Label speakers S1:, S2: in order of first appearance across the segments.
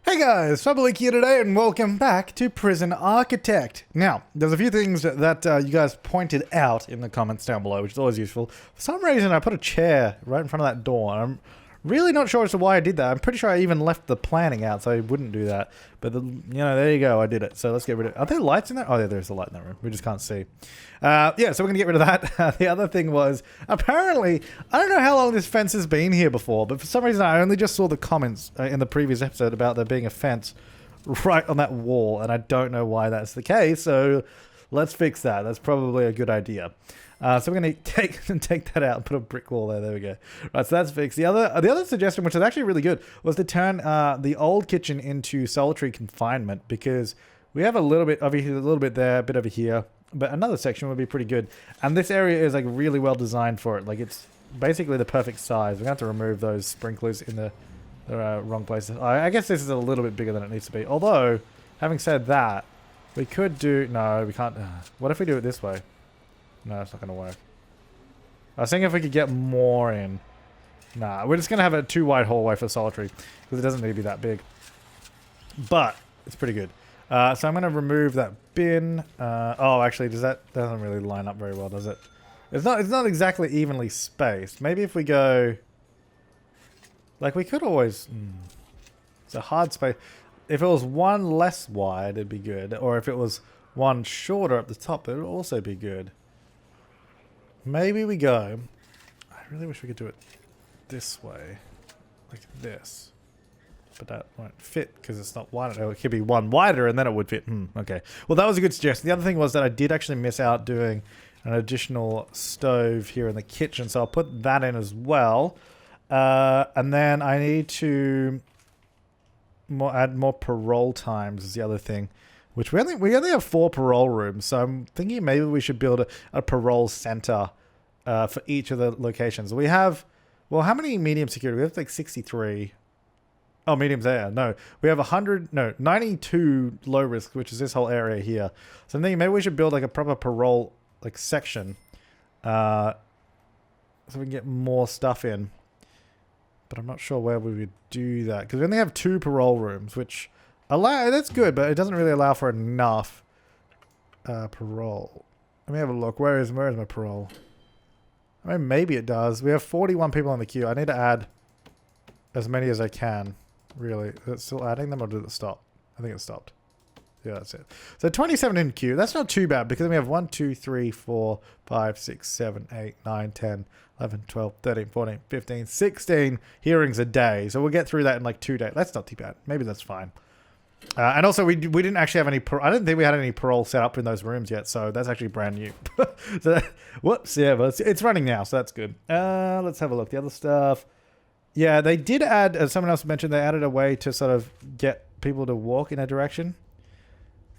S1: Hey guys, Flabaliki here today and welcome back to Prison Architect. Now, there's a few things that you guys pointed out in the comments down below, which is always useful. For some reason, I put a chair right in front of that door, and I'm really not sure as to why I did that. I'm pretty sure I even left the planning out, so I wouldn't do that. But, there you go, I did it. So let's get rid of it. Are there lights in there? Oh, yeah, there's a light in that room. We just can't see. Yeah, so we're going to get rid of that. The other thing was, apparently, I don't know how long this fence has been here before, but for some reason I only just saw the comments in the previous episode about there being a fence right on that wall, and I don't know why that's the case, so let's fix that. That's probably a good idea. So we're going to take that out and put a brick wall there. There we go. Right, so that's fixed. The other suggestion, which is actually really good, was to turn the old kitchen into solitary confinement, because we have a little bit over here, a little bit there, a bit over here, but another section would be pretty good. And this area is like really well designed for it. Like it's basically the perfect size. We're going to have to remove those sprinklers in the wrong places. I guess this is a little bit bigger than it needs to be. Although, having said that, we could do... No, we can't... What if we do it this way? No, it's not going to work. I was thinking if we could get more in. Nah, we're just going to have a too wide hallway for solitary, because it doesn't need to be that big. But, it's pretty good. So I'm going to remove that bin. Oh, actually, that doesn't really line up very well, does it? It's not exactly evenly spaced. Maybe if we go... Like, we could always... It's a hard space. If it was one less wide, it'd be good. Or if it was one shorter at the top, it would also be good. Maybe we go... I really wish we could do it this way. Like this. But that won't fit because it's not wide enough. It could be one wider and then it would fit. Okay. Well, that was a good suggestion. The other thing was that I did actually miss out doing an additional stove here in the kitchen. So I'll put that in as well. And then I need to add more parole times is the other thing. Which we only have 4 parole rooms. So I'm thinking maybe we should build a parole center for each of the locations. We have... Well, how many medium security? We have like 63. Oh, medium's there. No, we have 92 low risk, which is this whole area here. So I'm thinking maybe we should build like a proper parole like section, so we can get more stuff in. But I'm not sure where we would do that because we only have 2 parole rooms, which that's good, but it doesn't really allow for enough parole. Let me have a look. Where is my parole? I mean, maybe it does. We have 41 people on the queue. I need to add as many as I can. Really? Is it still adding them or did it stop? I think it stopped. Yeah, that's it. So 27 in queue. That's not too bad because we have 1, 2, 3, 4, 5, 6, 7, 8, 9, 10, 11, 12, 13, 14, 15, 16 hearings a day. So we'll get through that in like 2 days. That's not too bad. Maybe that's fine. And also we didn't actually have any... I didn't think we had any parole set up in those rooms yet. So that's actually brand new. So whoops. Yeah, but it's running now. So that's good. Let's have a look. The other stuff... Yeah, they did add, as someone else mentioned, they added a way to sort of get people to walk in a direction.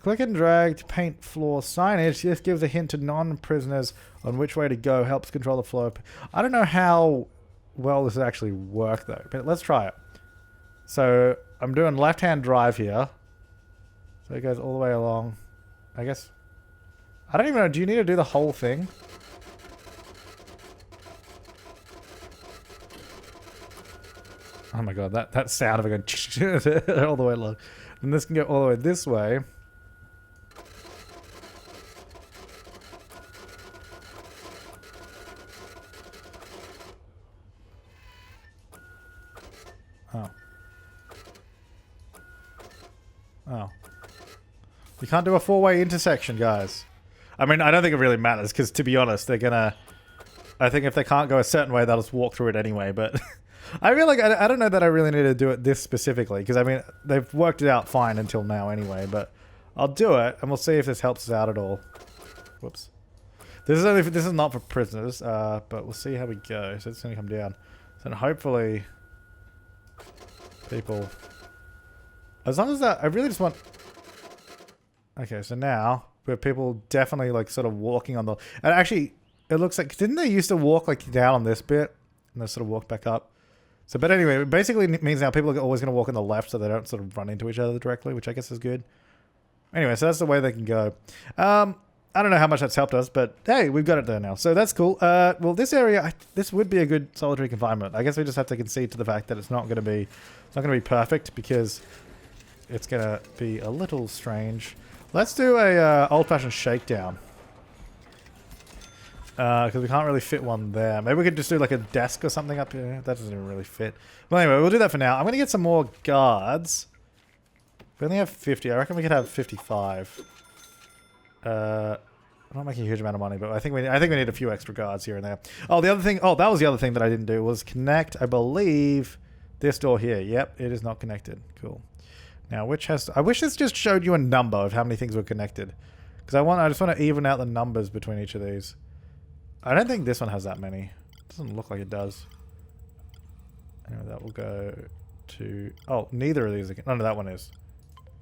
S1: Click and drag to paint floor signage. This gives a hint to non-prisoners on which way to go, helps control the flow. I don't know how well this will actually work though, but let's try it. So I'm doing left-hand drive here. So it goes all the way along. I guess, I don't even know, do you need to do the whole thing? Oh my god, that sound of it going all the way along. And this can go all the way this way. Oh. Oh. You can't do a 4-way intersection, guys. I mean, I don't think it really matters, because to be honest, they're gonna... I think if they can't go a certain way, they'll just walk through it anyway, but... I feel like I don't know that I really need to do it this specifically because I mean they've worked it out fine until now anyway, but I'll do it and we'll see if this helps us out at all. Whoops. This is not for prisoners, but we'll see how we go. So it's gonna come down. So hopefully people, as long as that, I really just want. Okay, so now we have people definitely like sort of walking on the. And actually, it looks like didn't they used to walk like down on this bit and they sort of walk back up. So, but anyway, it basically means now people are always going to walk on the left so they don't sort of run into each other directly, which I guess is good. Anyway, so that's the way they can go. I don't know how much that's helped us, but hey, we've got it there now. So that's cool. Well, this area, this would be a good solitary confinement. I guess we just have to concede to the fact that it's not going to be perfect because it's going to be a little strange. Let's do a old-fashioned shakedown. Because we can't really fit one there. Maybe we could just do like a desk or something up here. That doesn't even really fit. Well, anyway, we'll do that for now. I'm going to get some more guards. We only have 50. I reckon we could have 55. I'm not making a huge amount of money, but I think we need a few extra guards here and there. Oh, the other thing. Oh, that was the other thing that I didn't do was connect, I believe, this door here. Yep, it is not connected. Cool. Now, which has... I wish this just showed you a number of how many things were connected. Because I just want to even out the numbers between each of these. I don't think this one has that many. Doesn't look like it does. Anyway, that will go to... Oh, neither of these are... No, that one is.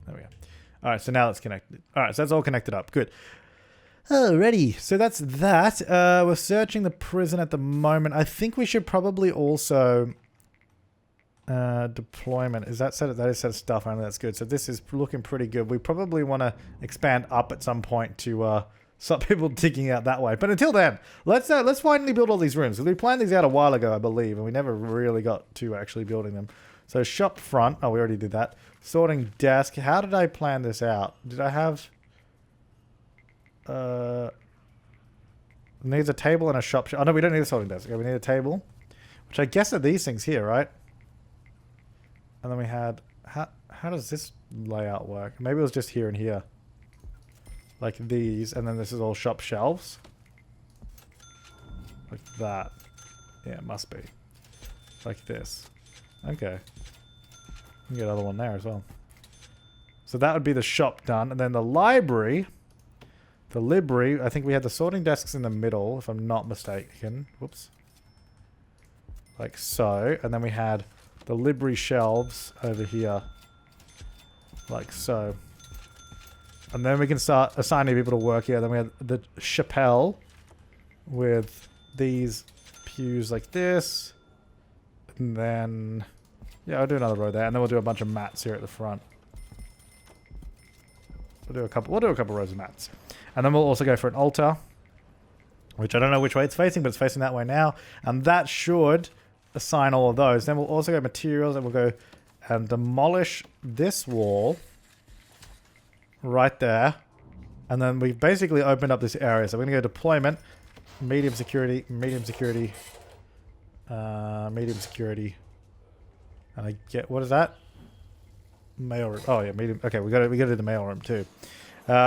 S1: There we go. Alright, so now it's connected. Alright, so that's all connected up. Good. Alrighty, so that's that. We're searching the prison at the moment. I think we should probably also... deployment. Is that set? That is set of stuff. I know that's good. So this is looking pretty good. We probably want to expand up at some point to... stop people digging out that way. But until then, let's finally build all these rooms. We planned these out a while ago, I believe, and we never really got to actually building them. So shop front. Oh, we already did that. Sorting desk. How did I plan this out? Did I have... needs a table and a shop. Oh, no, we don't need a sorting desk. Okay, we need a table, which I guess are these things here, right? And then we had... How does this layout work? Maybe it was just here and here. Like these, and then this is all shop shelves. Like that. Yeah, it must be. Like this. Okay. You can get another one there as well. So that would be the shop done. And then the library. The library, I think we had the sorting desks in the middle, if I'm not mistaken. Whoops. Like so. And then we had the library shelves over here. Like so. And then we can start assigning people to work here. Then we have the chapelle with these pews like this. And then... Yeah, I'll do another row there. And then we'll do a bunch of mats here at the front. We'll do a couple rows of mats. And then we'll also go for an altar. Which I don't know which way it's facing, but it's facing that way now. And that should assign all of those. Then we'll also go materials and we'll go and demolish this wall. Right there. And then we've basically opened up this area. So we're going to go deployment, medium security, medium security, medium security. And I get, what is that? Mail room. Oh yeah, medium. Okay, we got to do the mail room too.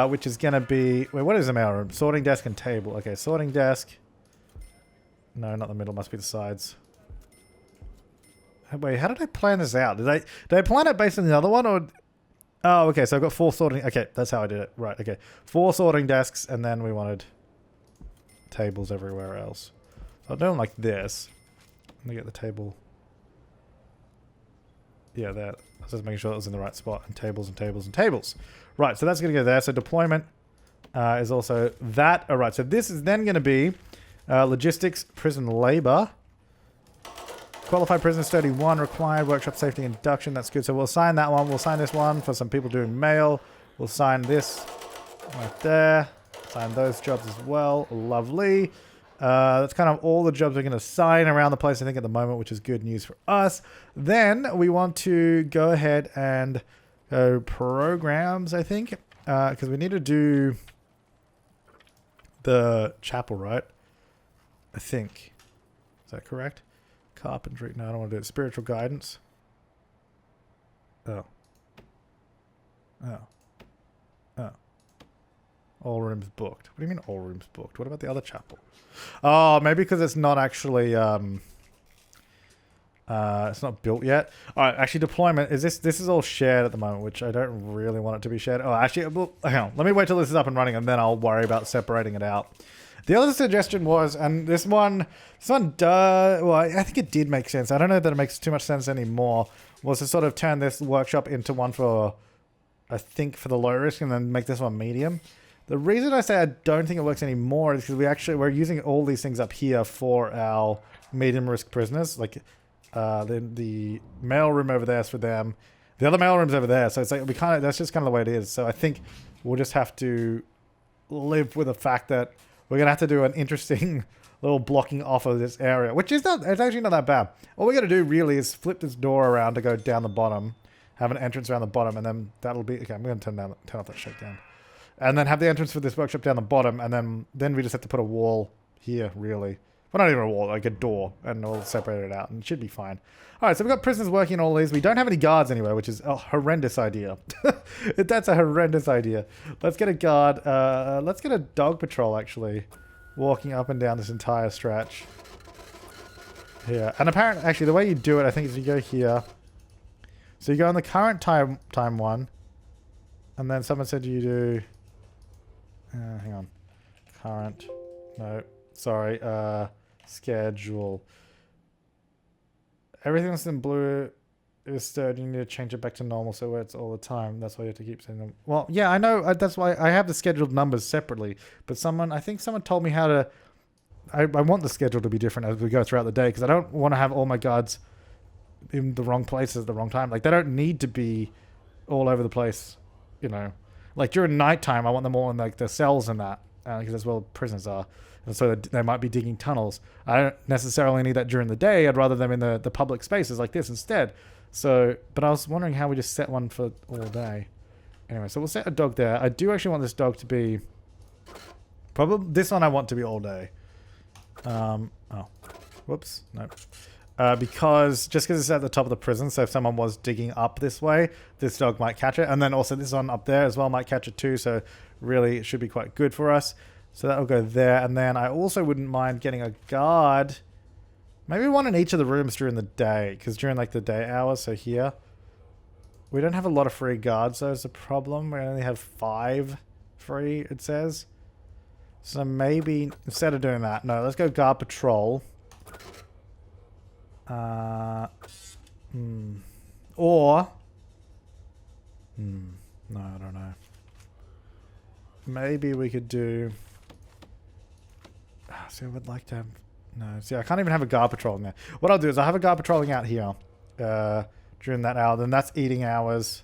S1: Which is going to be, wait, what is the mail room? Sorting desk and table. Okay, sorting desk. No, not the middle, must be the sides. Wait, how did I plan this out? Did I plan it based on the other one, or... Oh, okay, so I've got 4 sorting... Okay, that's how I did it. Right, okay. 4 sorting desks, and then we wanted tables everywhere else. So I'll do them like this. Let me get the table. Yeah, there. I was just making sure that was in the right spot. And tables and tables and tables. Right, so that's going to go there. So deployment is also that. All right, so this is then going to be logistics, prison labor. Qualified prisoners 31 required, workshop safety induction. That's good. So we'll sign that one. We'll sign this one for some people doing mail. We'll sign this right there. Sign those jobs as well. Lovely. That's kind of all the jobs we're going to sign around the place, I think, at the moment, which is good news for us. Then we want to go ahead and go programs, I think, because we need to do the chapel, right? I think. Is that correct? Carpentry. No, I don't want to do it. Spiritual guidance. Oh. Oh. Oh. All rooms booked. What do you mean all rooms booked? What about the other chapel? Oh, maybe because it's not actually it's not built yet. All right, actually deployment is this is all shared at the moment, which I don't really want it to be shared. Oh, actually, well, hang on. Let me wait till this is up and running, and then I'll worry about separating it out. The other suggestion was, and this one does, well, I think it did make sense. I don't know that it makes too much sense anymore, was to sort of turn this workshop into one for, I think, for the low risk, and then make this one medium. The reason I say I don't think it works anymore is because we're using all these things up here for our medium risk prisoners. Like the mail room over there is for them. The other mail room's over there. So it's like that's just kind of the way it is. So I think we'll just have to live with the fact that we're going to have to do an interesting little blocking off of this area, which is it's actually not that bad. All we got to do really is flip this door around to go down the bottom, have an entrance around the bottom, and then that'll be... Okay, I'm going to turn off that shakedown. And then have the entrance for this workshop down the bottom, and then we just have to put a wall here, really. Well, not even a wall, like a door, and we'll separate it out, and it should be fine. Alright, so we've got prisoners working in all these. We don't have any guards anywhere, which is a horrendous idea. That's a horrendous idea. Let's get a guard. Let's get a dog patrol, actually, walking up and down this entire stretch. Here. And apparently, actually, the way you do it, I think, is you go here. So you go on the current time one, and then someone said you do... hang on. Current. No. Sorry. Schedule. Everything that's in blue is stirred. You need to change it back to normal so where it's all the time. That's why you have to keep saying them. Well, yeah, I know. That's why I have the scheduled numbers separately. But I think someone told me how to... I want the schedule to be different as we go throughout the day because I don't want to have all my guards in the wrong places at the wrong time. Like, they don't need to be all over the place, you know. Like, during nighttime, I want them all in, like, the cells and that, because that's where prisoners are. And so they might be digging tunnels. I don't necessarily need that during the day. I'd rather them in the public spaces like this instead. So, but I was wondering how we just set one for all day. Anyway, so we'll set a dog there. I do actually want this dog to be... Probably this one I want to be all day. Oh. Whoops. Nope. Because it's at the top of the prison, so if someone was digging up this way, this dog might catch it. And then also this one up there as well might catch it too, so really it should be quite good for us. So that'll go there. And then I also wouldn't mind getting a guard. Maybe one in each of the rooms during the day, because during like the day hours, so here. We don't have a lot of free guards, though, is the problem. We only have 5 free, it says. So maybe, instead of doing that, no, let's go guard patrol. Or... No, I don't know. Maybe we could do... See, I would like to have... No, see, I can't even have a guard patrolling there. What I'll do is I'll have a guard patrolling out here during that hour. Then that's eating hours.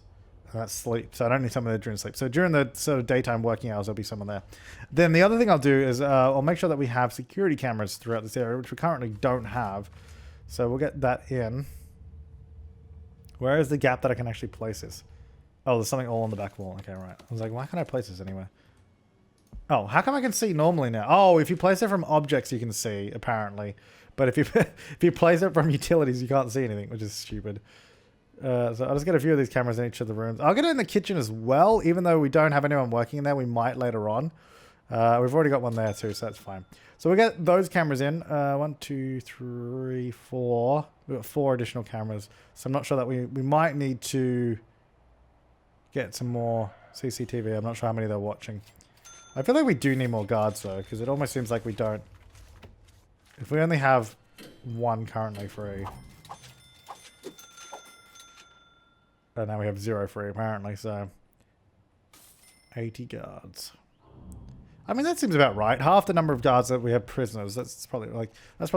S1: And that's sleep. So I don't need someone there during sleep. So during the sort of daytime working hours, there'll be someone there. Then the other thing I'll do is I'll make sure that we have security cameras throughout this area, which we currently don't have. So we'll get that in. Where is the gap that I can actually place this? Oh, there's something all on the back wall. Okay, right. I was like, why can't I place this anywhere? Oh, how come I can see normally now? Oh, if you place it from objects, you can see, apparently. But if you place it from utilities, you can't see anything, which is stupid. So I'll just get a few of these cameras in each of the rooms. I'll get it in the kitchen as well, even though we don't have anyone working in there. We might later on. We've already got one there too, so that's fine. So we'll get those cameras in. 1, 2, 3, 4. We've got 4 additional cameras. So I'm not sure that we might need to get some more CCTV. I'm not sure how many they're watching. I feel like we do need more guards though, because it almost seems like we don't. If we only have 1 currently free. And now we have 0 free apparently, so 80 guards. I mean, that seems about right. Half the number of guards that we have prisoners. That's probably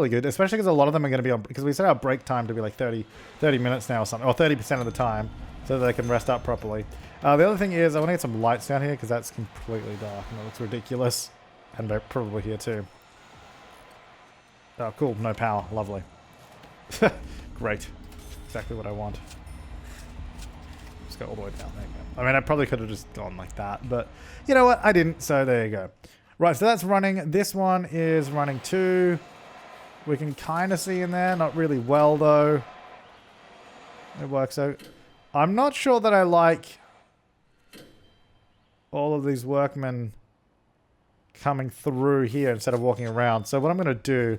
S1: good, especially because a lot of them are going to be on, because we set our break time to be like 30 minutes now or something, or 30% of the time, so that they can rest up properly. The other thing is I want to get some lights down here because that's completely dark and it looks ridiculous, and they're probably here too. Oh, cool. No power. Lovely. Great. Exactly what I want. Go all the way down. There you go. I mean, I probably could have just gone like that, but you know what? I didn't, so there you go. Right, so that's running. This one is running too. We can kind of see in there. Not really well, though. It works out. I'm not sure that I like all of these workmen coming through here instead of walking around. So what I'm going to do,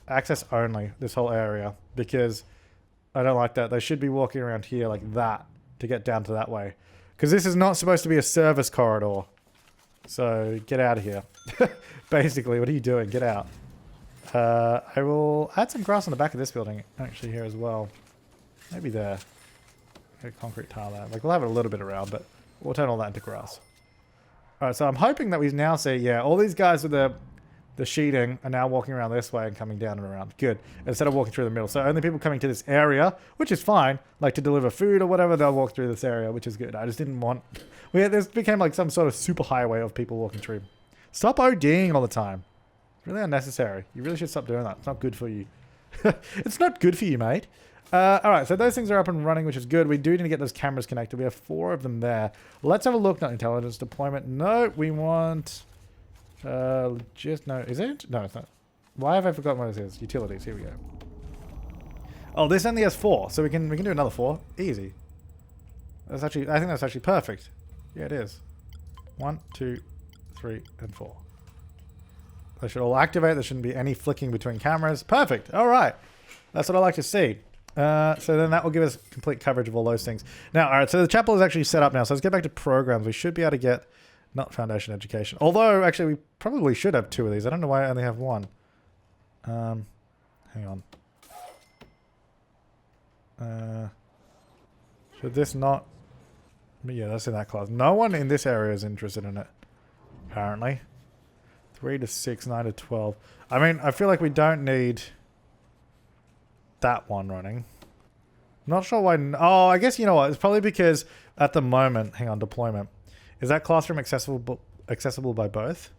S1: access only this whole area, because I don't like that. They should be walking around here like that to get down to that way. Because this is not supposed to be a service corridor. So get out of here. Basically, what are you doing? Get out. I will add some grass on the back of this building actually here as well. Maybe there. Get concrete tile there. Like, we'll have it a little bit around, but we'll turn all that into grass. Alright, so I'm hoping that we now see, yeah, all these guys with the sheeting are now walking around this way and coming down and around. Good. Instead of walking through the middle. So only people coming to this area, which is fine, like to deliver food or whatever, they'll walk through this area, which is good. I just didn't want... This became like some sort of super highway of people walking through. Stop ODing all the time. It's really unnecessary. You really should stop doing that. It's not good for you. It's not good for you, mate. Alright, so those things are up and running, which is good. We do need to get those cameras connected. We have 4 of them there. Let's have a look. Not intelligence deployment. No, we want... just... No, is it? No, it's not. Why have I forgotten what this is? Utilities. Here we go. Oh, this only has 4, so we can do another 4. Easy. That's actually... I think that's actually perfect. Yeah, it is. 1, 2, 3, and 4. They should all activate. There shouldn't be any flicking between cameras. Perfect. Alright. That's what I like to see. So then that will give us complete coverage of all those things. Now, alright, so the chapel is actually set up now. So let's get back to programs. We should be able to get... Not foundation education. Although, actually, we probably should have 2 of these. I don't know why I only have 1. Hang on. Should this not... Yeah, that's in that class. No one in this area is interested in it. Apparently. 3 to 6, 9 to 12. I mean, I feel like we don't need... that one running. Not sure why... Oh, I guess you know what? It's probably because at the moment... Hang on, deployment. Is that classroom accessible by both?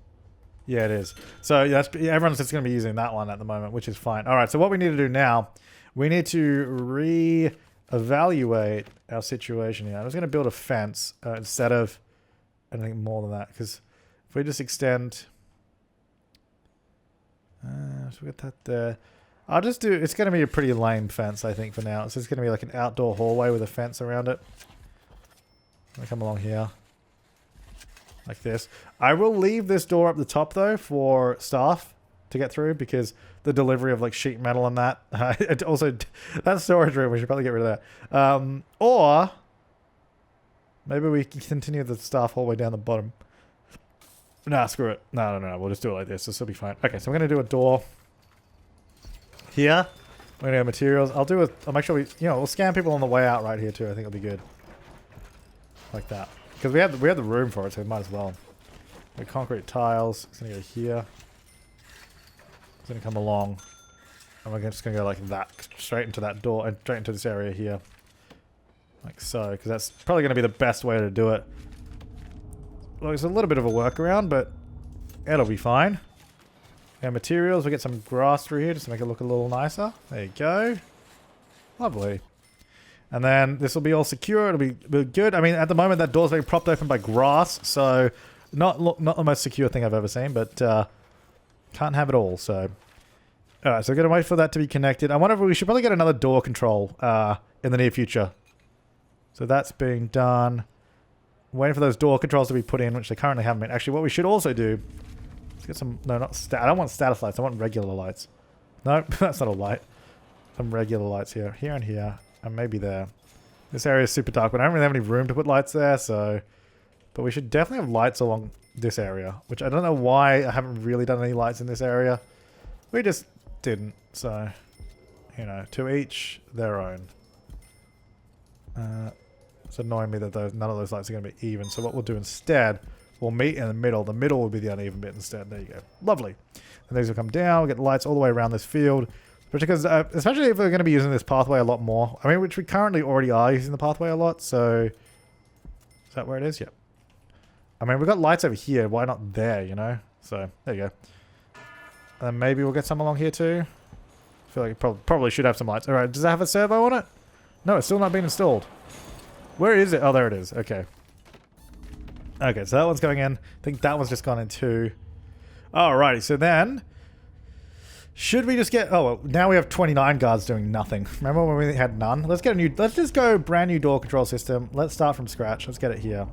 S1: Yeah, it is. So yeah, everyone's just going to be using that one at the moment, which is fine. All right, so what we need to do now, we need to re-evaluate our situation here. I'm just going to build a fence instead of anything more than that, because if we just extend... so we got that there. I'll just do... It's going to be a pretty lame fence, I think, for now. It's just going to be like an outdoor hallway with a fence around it. I'm going to come along here. Like this. I will leave this door up the top, though, for staff to get through, because the delivery of, like, sheet metal and that. Also, that storage room, we should probably get rid of that. Or... maybe we can continue the staff hallway down the bottom. Nah, screw it. No. We'll just do it like this. This will be fine. Okay, so I'm going to do a door... here. We're going to have materials. I'll make sure we, we'll scan people on the way out right here too. I think it'll be good. Like that. Because we have the room for it, so we might as well. The concrete tiles. It's going to go here. It's going to come along. And we're just going to go like that. Straight into that door. And straight into this area here. Like so. Because that's probably going to be the best way to do it. Well, it's a little bit of a workaround, but it'll be fine. Our materials, we get some grass through here just to make it look a little nicer. There you go. Lovely. And then this will be all secure. It'll be good. I mean, at the moment, that door's being propped open by grass. So, not the most secure thing I've ever seen, but can't have it all. So, alright, so we're going to wait for that to be connected. I wonder if we should probably get another door control in the near future. So, that's being done. Waiting for those door controls to be put in, which they currently haven't been. Actually, what we should also do... Let's get some... No, not... I don't want status lights. I want regular lights. No, that's not a light. Some regular lights here. Here and here. And maybe there. This area is super dark, but I don't really have any room to put lights there, so... But we should definitely have lights along this area. Which I don't know why I haven't really done any lights in this area. We just didn't, so... to each their own. It's annoying me that none of those lights are going to be even. So what we'll do instead... We'll meet in the middle. The middle will be the uneven bit instead. There you go. Lovely. And these will come down. We'll get the lights all the way around this field. Because, especially if we're going to be using this pathway a lot more. I mean, which we currently already are using the pathway a lot. So, is that where it is? Yep. I mean, we've got lights over here. Why not there, So, there you go. And then maybe we'll get some along here too. I feel like it probably should have some lights. Alright, does that have a servo on it? No, it's still not been installed. Where is it? Oh, there it is. Okay. Okay, so that one's going in. I think that one's just gone in too. Alrighty, so then... Should we just get... Oh, well, now we have 29 guards doing nothing. Remember when we had none? Let's get a new... Let's just go brand new door control system. Let's start from scratch. Let's get it here.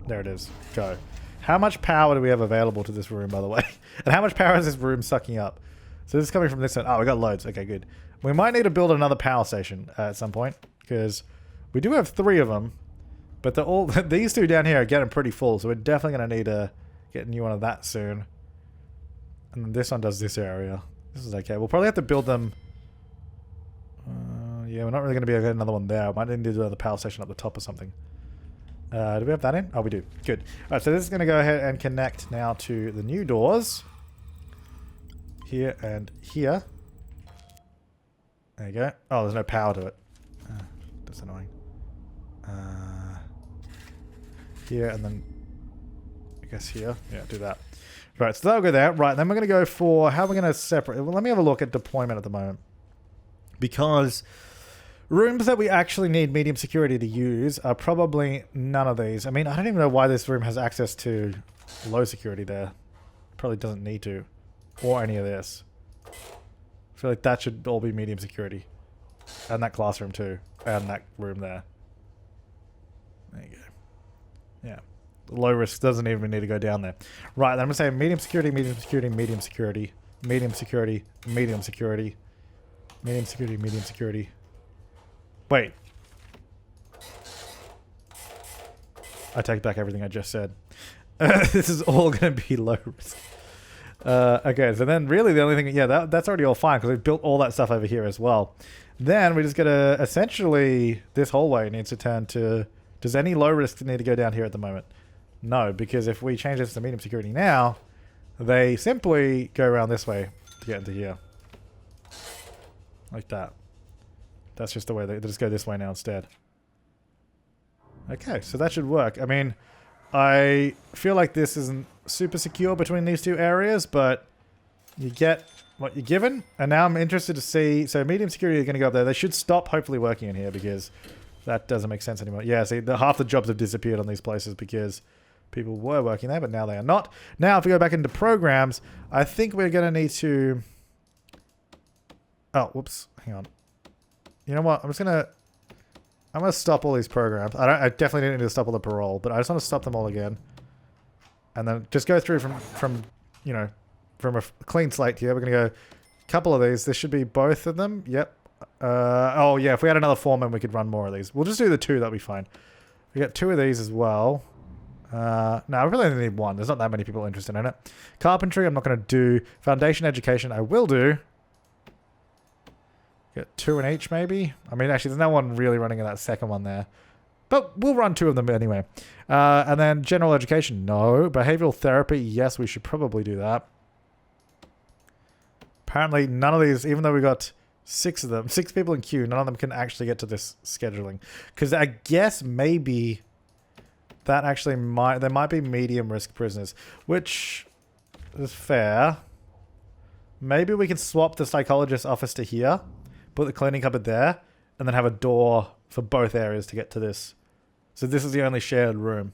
S1: There it is. Go. How much power do we have available to this room, by the way? And how much power is this room sucking up? So this is coming from this end. Oh, we got loads. Okay, good. We might need to build another power station at some point. Because we do have 3 of them. But they're all these 2 down here are getting pretty full, so we're definitely going to need to get a new one of that soon. And then this one does this area. This is okay. We'll probably have to build them... yeah, we're not really going to be able to get another one there. Might need to do another power station up the top or something. Do we have that in? Oh, we do. Good. Alright, so this is going to go ahead and connect now to the new doors. Here and here. There you go. Oh, there's no power to it. That's annoying. Here and then I guess here. Yeah, do that. Right, so that'll go there. Right, then we're going to go for how we're going to separate. Well, let me have a look at deployment at the moment. Because Rooms that we actually need medium security to use are probably none of these. I mean, I don't even know why this room has access to low security there. Probably doesn't need to. Or any of this. I feel like that should all be medium security. And that classroom too. And that room there. There you go. Yeah. Low risk doesn't even need to go down there. Right, then I'm going to say medium security, medium security, medium security, medium security, medium security, medium security, medium security. Wait. I take back everything I just said. This is all going to be low risk. Okay, so then really the only thing... Yeah, that's already all fine because we've built all that stuff over here as well. Then we just got to... Essentially, this hallway needs to turn to... Does any low risk need to go down here at the moment? No, because if we change this to medium security now, they simply go around this way to get into here. Like that. That's just the way they just go this way now instead. Okay, so that should work. I mean, I feel like this isn't super secure between these two areas, but you get what you're given. And now I'm interested to see... So medium security are going to go up there. They should stop hopefully working in here because that doesn't make sense anymore. Yeah, see, half the jobs have disappeared on these places because people were working there, but now they are not. Now, if we go back into programs, I think we're going to need to... Oh, whoops. Hang on. You know what? I'm going to stop all these programs. I definitely don't need to stop all the parole, but I just want to stop them all again. And then just go through from you know, from a clean slate here. We're going to go a couple of these. This should be both of them. Yep. Oh, yeah. If we had another foreman, we could run more of these. We'll just do the two. That'll be fine. We got two of these as well. No, we really only need one. There's not that many people interested in it. Carpentry, I'm not going to do. Foundation education, I will do. Get two in each, maybe. I mean, actually, there's no one really running in that second one there. But we'll run two of them anyway. And then general education, no. Behavioral therapy, yes, we should probably do that. Apparently, none of these, even though we got 6 of them, 6 people in queue, none of them can actually get to this scheduling. Because I guess maybe that actually there might be medium risk prisoners, which is fair. Maybe we can swap the psychologist's office to here, put the cleaning cupboard there, and then have a door for both areas to get to this. So this is the only shared room,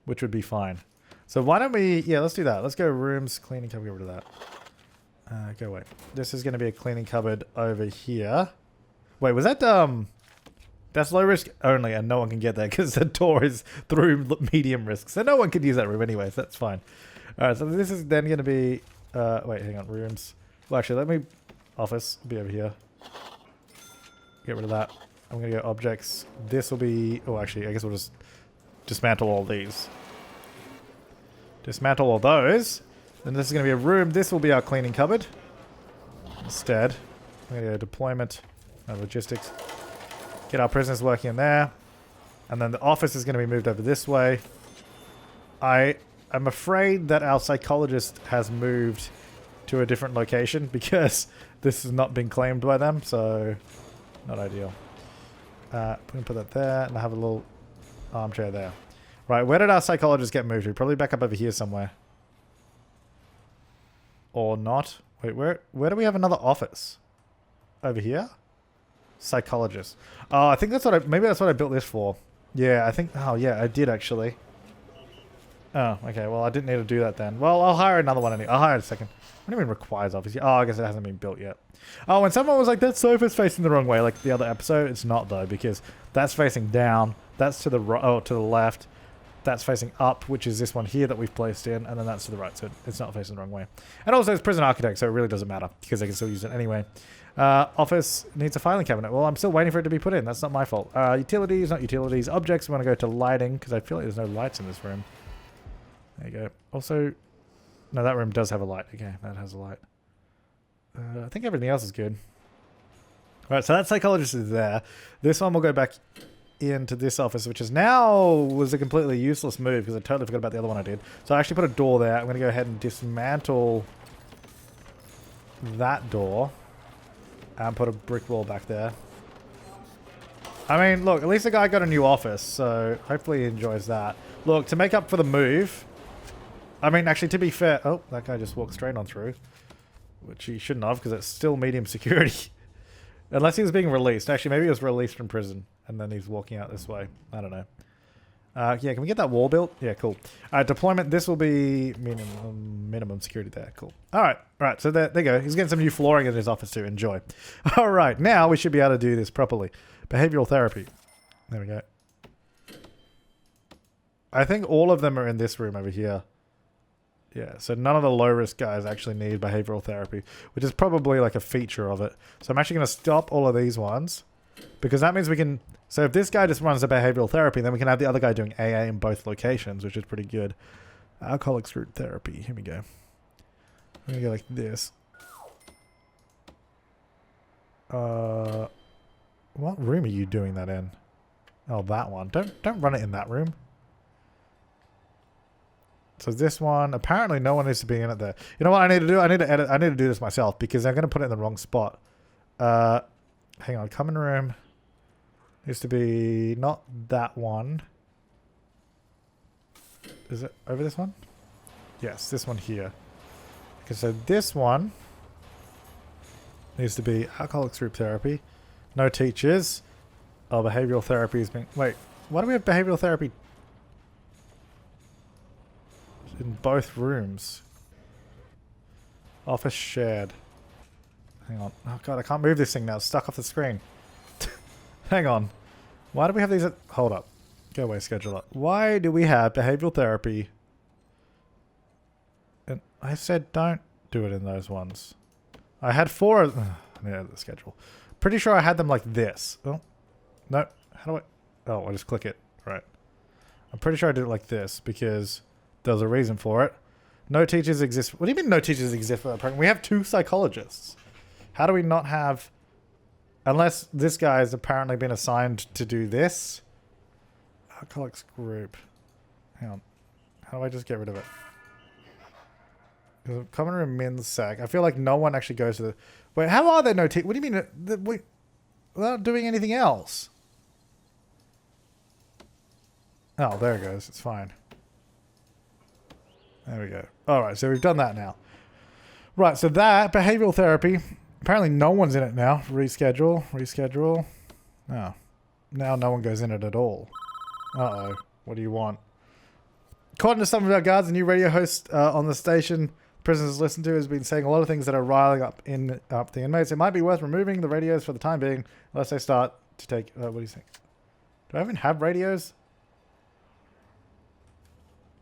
S1: which would be fine. So why don't we... Yeah, let's do that. Let's go rooms, cleaning cupboard, get rid of that. Go away. This is going to be a cleaning cupboard over here. Wait, was that... That's low risk only, and no one can get there because the door is through medium risk. So no one can use that room anyway, so that's fine. Alright, so this is then going to be... wait, hang on. Rooms. Well, actually, let me... Office be over here. Get rid of that. I'm going to go objects. This will be... Oh, actually, I guess we'll just dismantle all these. Dismantle all those. Then this is going to be a room. This will be our cleaning cupboard. Instead, I'm going to go deployment and logistics. Get our prisoners working in there. And then the office is going to be moved over this way. I am afraid that our psychologist has moved to a different location because this has not been claimed by them, so not ideal. I'm going to put that there, and I have a little armchair there. Right, where did our psychologist get moved to? Probably back up over here somewhere. Or not. Wait, where do we have another office? Over here? Psychologist. Oh, I think that's what maybe that's what I built this for. Yeah, I think... Oh, yeah, I did actually. Oh, okay. Well, I didn't need to do that then. Well, I'll hire another one anyway. I'll hire a second. What do you mean requires, obviously? Oh, I guess it hasn't been built yet. Oh, and someone was like, that sofa's facing the wrong way, like the other episode. It's not, though, because that's facing down. That's to the right. Oh, to the left. That's facing up, which is this one here that we've placed in. And then that's to the right, so it's not facing the wrong way. And also, it's prison architect, so it really doesn't matter because they can still use it anyway. Office needs a filing cabinet. Well, I'm still waiting for it to be put in. That's not my fault. Utilities, not utilities. Objects, we want to go to lighting because I feel like there's no lights in this room. There you go. Also, no, that room does have a light. Okay, that has a light. I think everything else is good. Alright, so that psychologist is there. This one will go back into this office, which is now was a completely useless move because I totally forgot about the other one I did. So I actually put a door there. I'm going to go ahead and dismantle that door and put a brick wall back there. I mean, look, at least the guy got a new office, so hopefully he enjoys that. Look, to make up for the move... I mean, actually, to be fair... Oh, that guy just walked straight on through. Which he shouldn't have, because it's still medium security. Unless he was being released. Actually, maybe he was released from prison and then he's walking out this way. I don't know. Yeah, can we get that wall built? Yeah, cool. Deployment. This will be minimum security there. Cool. All right. So there you go. He's getting some new flooring in his office too. Enjoy. All right. Now we should be able to do this properly. Behavioral therapy. There we go. I think all of them are in this room over here. Yeah, so none of the low-risk guys actually need behavioral therapy, which is probably like a feature of it. So I'm actually going to stop all of these ones, because that means we can... So if this guy just runs the behavioral therapy, then we can have the other guy doing AA in both locations, which is pretty good. Alcoholics group therapy. Here we go. I'm going to go like this. What room are you doing that in? Oh, that one. Don't run it in that room. So this one, apparently no one needs to be in it there. You know what I need to do? I need to do this myself because I'm going to put it in the wrong spot. Hang on, common room needs to be not that one. Is it over this one? Yes, this one here. Okay, so this one needs to be alcoholics group therapy. No teachers. Oh, behavioral therapy is being... Wait, why do we have behavioral therapy in both rooms? Office shared. Hang on. Oh god, I can't move this thing now. It's stuck off the screen. Hang on. Why do we have these at... Hold up. Go away, scheduler. Why do we have behavioral therapy? And I said don't do it in those ones. I had 4 of... I need to edit the schedule. Pretty sure I had them like this. Oh. No. How do I... Oh, I just click it. Right. I'm pretty sure I did it like this because there's a reason for it. No teachers exist. What do you mean no teachers exist for that program? We have 2 psychologists. How do we not have... Unless this guy has apparently been assigned to do this. Alcoholics group. Hang on. How do I just get rid of it? Common room men's sack. I feel like no one actually goes to the... Wait, how are there no teachers? What do you mean? We're not doing anything else. Oh, there it goes. It's fine. There we go. Alright, so we've done that now. Right, so that, behavioral therapy. Apparently no one's in it now. Reschedule. Reschedule. Oh. Now no one goes in it at all. Uh-oh. What do you want? According to some of our guards, a new radio host on the station prisoners listen to has been saying a lot of things that are riling up the inmates. It might be worth removing the radios for the time being, unless they start to take... what do you think? Do I even have radios?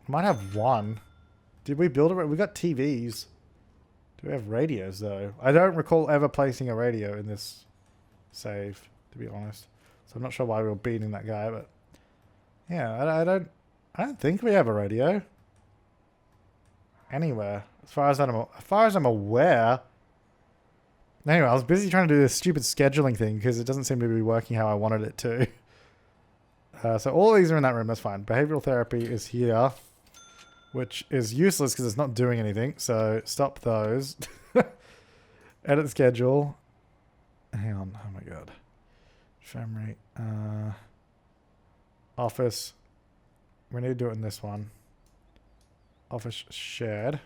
S1: I might have one. Did we build it? We got TVs. Do we have radios, though? I don't recall ever placing a radio in this save, to be honest. So I'm not sure why we were beating that guy, but... Yeah, I don't think we have a radio. Anywhere. As far as I'm aware. Anyway, I was busy trying to do this stupid scheduling thing because it doesn't seem to be working how I wanted it to. So all these are in that room, that's fine. Behavioral therapy is here, which is useless because it's not doing anything. So stop those. Edit schedule. Hang on. Oh my god. Frame rate. Office. We need to do it in this one. Office shared.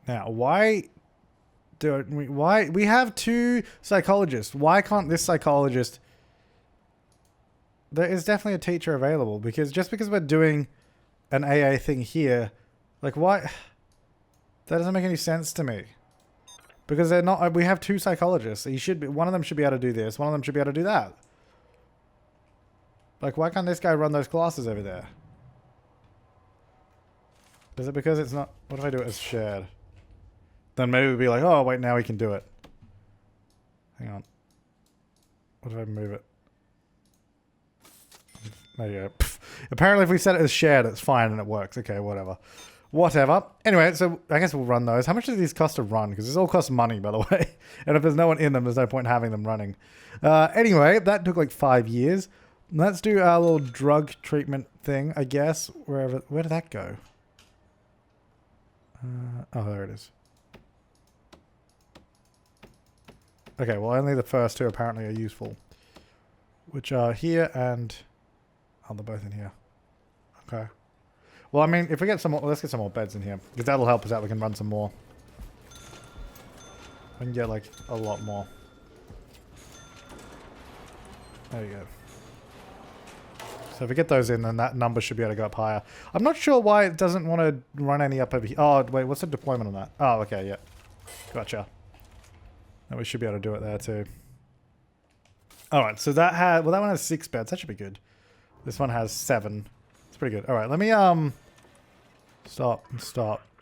S1: Now, why do we have 2 psychologists? Why can't this psychologist... There is definitely a teacher available because just because we're doing an AA thing here, like why... That doesn't make any sense to me. Because they're not... We have 2 psychologists. One of them should be able to do this. One of them should be able to do that. Like, why can't this guy run those classes over there? Is it because it's not... What if I do it as shared? Then maybe we'd be like, oh, wait, now we can do it. Hang on. What if I move it? There you go. Pfft. Apparently if we set it as shared, it's fine and it works. Okay, whatever. Whatever. Anyway, so I guess we'll run those. How much do these cost to run? Because this all costs money, by the way. And if there's no one in them, there's no point in having them running. Anyway, that took like 5 years. Let's do our little drug treatment thing, I guess. Where did that go? Oh, there it is. Okay, well, only the first 2 apparently are useful. Which are here and... Oh, they're both in here. Okay. Well, I mean, if we get some more... Let's get some more beds in here. Because that'll help us out. We can run some more. I can get like a lot more. There you go. So if we get those in, then that number should be able to go up higher. I'm not sure why it doesn't want to run any up over here. Oh, wait, what's the deployment on that? Oh, okay, yeah. Gotcha. And we should be able to do it there too. Alright, so that had... Well, that one has 6 beds. That should be good. This one has 7. It's pretty good. Alright, let me, stop,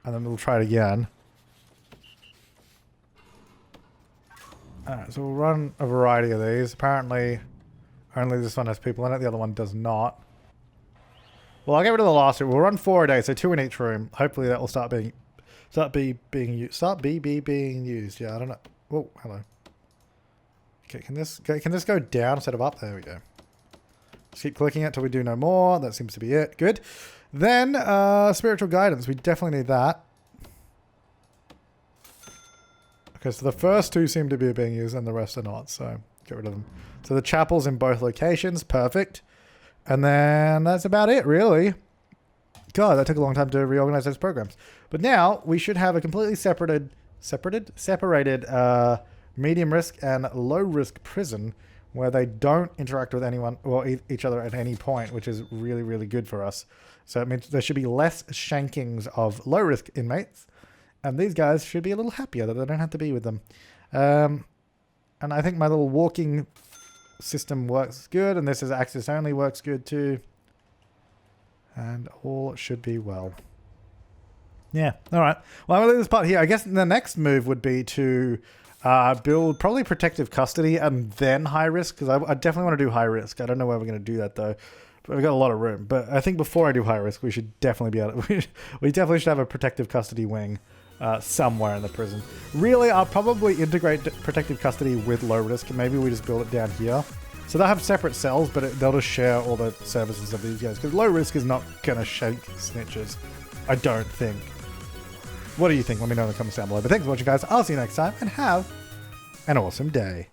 S1: and then we'll try it again. Alright, so we'll run a variety of these. Apparently, only this one has people in it. The other one does not. Well, I'll get rid of the last room. We'll run 4 a day, so 2 in each room. Hopefully that will start being used. Yeah, I don't know. Oh, hello. Okay, can this go down instead of up? There we go. Just keep clicking it till we do no more. That seems to be it. Good. Then, spiritual guidance. We definitely need that. Okay, so the first 2 seem to be being used and the rest are not, so get rid of them. So the chapel's in both locations. Perfect. And then that's about it, really. God, that took a long time to reorganize those programs. But now we should have a completely separated medium risk and low risk prison where they don't interact with anyone or each other at any point, which is really, really good for us. So it means there should be less shankings of low risk inmates, and these guys should be a little happier that they don't have to be with them. And I think my little walking system works good, and this is access only works good too. And all should be well. Yeah, alright. Well, I'm going to leave this part here. I guess the next move would be to build probably protective custody and then high risk, because I definitely want to do high risk. I don't know where we're going to do that though. But we've got a lot of room. But I think before I do high risk, we should definitely be able to... we definitely should have a protective custody wing somewhere in the prison. Really, I'll probably integrate protective custody with low risk, and maybe we just build it down here. So they'll have separate cells, but they'll just share all the services of these guys. Because low risk is not going to shake snitches. I don't think. What do you think? Let me know in the comments down below. But thanks for watching, guys. I'll see you next time, and have an awesome day.